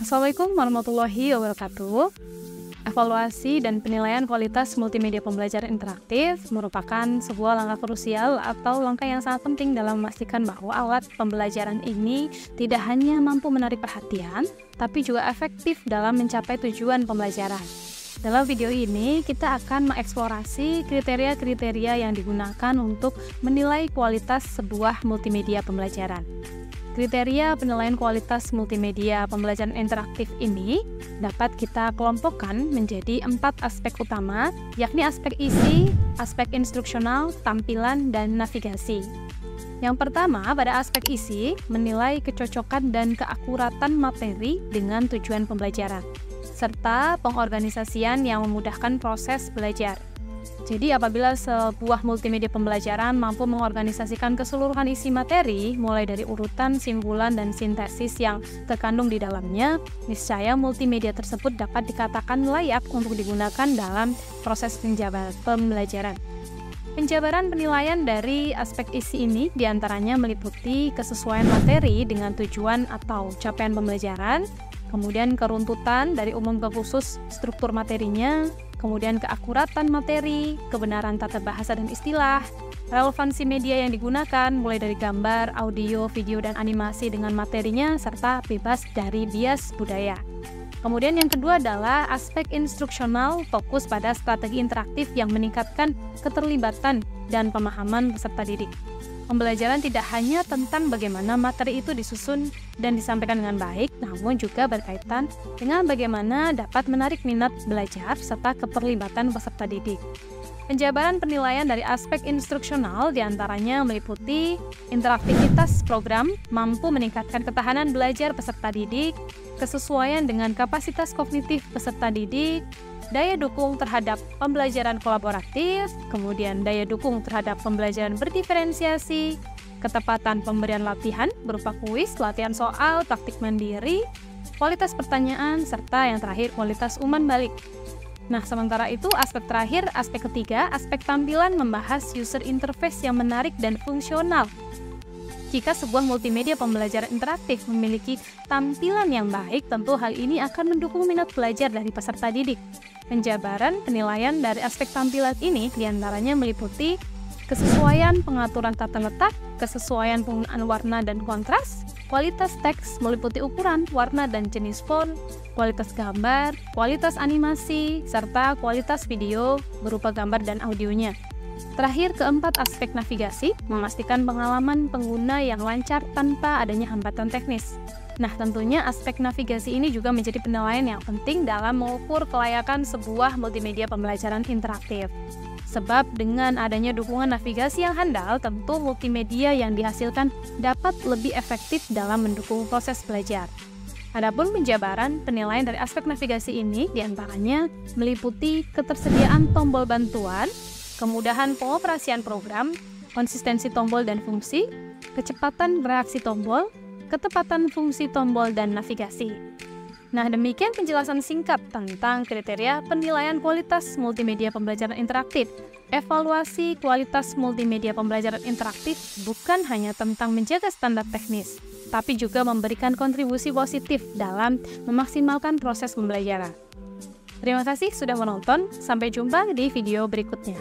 Assalamualaikum warahmatullahi wabarakatuh. Evaluasi dan penilaian kualitas multimedia pembelajaran interaktif merupakan sebuah langkah krusial atau langkah yang sangat penting dalam memastikan bahwa alat pembelajaran ini tidak hanya mampu menarik perhatian, tapi juga efektif dalam mencapai tujuan pembelajaran. Dalam video ini, kita akan mengeksplorasi kriteria-kriteria yang digunakan untuk menilai kualitas sebuah multimedia pembelajaran. Kriteria penilaian kualitas multimedia pembelajaran interaktif ini dapat kita kelompokkan menjadi 4 aspek utama, yakni aspek isi, aspek instruksional, tampilan, dan navigasi. Yang pertama, pada aspek isi, menilai kecocokan dan keakuratan materi dengan tujuan pembelajaran, serta pengorganisasian yang memudahkan proses belajar. Jadi apabila sebuah multimedia pembelajaran mampu mengorganisasikan keseluruhan isi materi, mulai dari urutan, simpulan, dan sintesis yang terkandung di dalamnya, niscaya multimedia tersebut dapat dikatakan layak untuk digunakan dalam proses pembelajaran. Penjabaran penilaian dari aspek isi ini diantaranya meliputi kesesuaian materi dengan tujuan atau capaian pembelajaran, kemudian keruntutan dari umum ke khusus struktur materinya, kemudian keakuratan materi, kebenaran tata bahasa dan istilah, relevansi media yang digunakan mulai dari gambar, audio, video, dan animasi dengan materinya, serta bebas dari bias budaya. Kemudian yang kedua adalah aspek instruksional, fokus pada strategi interaktif yang meningkatkan keterlibatan dan pemahaman peserta didik. Pembelajaran tidak hanya tentang bagaimana materi itu disusun dan disampaikan dengan baik, namun juga berkaitan dengan bagaimana dapat menarik minat belajar serta keterlibatan peserta didik. Penjabaran penilaian dari aspek instruksional diantaranya meliputi interaktivitas program, mampu meningkatkan ketahanan belajar peserta didik, kesesuaian dengan kapasitas kognitif peserta didik, daya dukung terhadap pembelajaran kolaboratif, kemudian daya dukung terhadap pembelajaran berdiferensiasi, ketepatan pemberian latihan berupa kuis, latihan soal, praktik mandiri, kualitas pertanyaan, serta yang terakhir kualitas umpan balik. Nah, sementara itu aspek terakhir, aspek ketiga, aspek tampilan membahas user interface yang menarik dan fungsional. Jika sebuah multimedia pembelajaran interaktif memiliki tampilan yang baik, tentu hal ini akan mendukung minat belajar dari peserta didik. Penjabaran penilaian dari aspek tampilan ini diantaranya meliputi kesesuaian pengaturan tata letak, kesesuaian penggunaan warna dan kontras, kualitas teks meliputi ukuran, warna, dan jenis font, kualitas gambar, kualitas animasi, serta kualitas video berupa gambar dan audionya. Terakhir, keempat, aspek navigasi, memastikan pengalaman pengguna yang lancar tanpa adanya hambatan teknis. Nah, tentunya aspek navigasi ini juga menjadi penilaian yang penting dalam mengukur kelayakan sebuah multimedia pembelajaran interaktif. Sebab dengan adanya dukungan navigasi yang handal, tentu multimedia yang dihasilkan dapat lebih efektif dalam mendukung proses belajar. Adapun penjabaran penilaian dari aspek navigasi ini diantaranya meliputi ketersediaan tombol bantuan, kemudahan pengoperasian program, konsistensi tombol dan fungsi, kecepatan reaksi tombol, ketepatan fungsi tombol, dan navigasi. Nah, demikian penjelasan singkat tentang kriteria penilaian kualitas multimedia pembelajaran interaktif. Evaluasi kualitas multimedia pembelajaran interaktif bukan hanya tentang menjaga standar teknis, tapi juga memberikan kontribusi positif dalam memaksimalkan proses pembelajaran. Terima kasih sudah menonton, sampai jumpa di video berikutnya.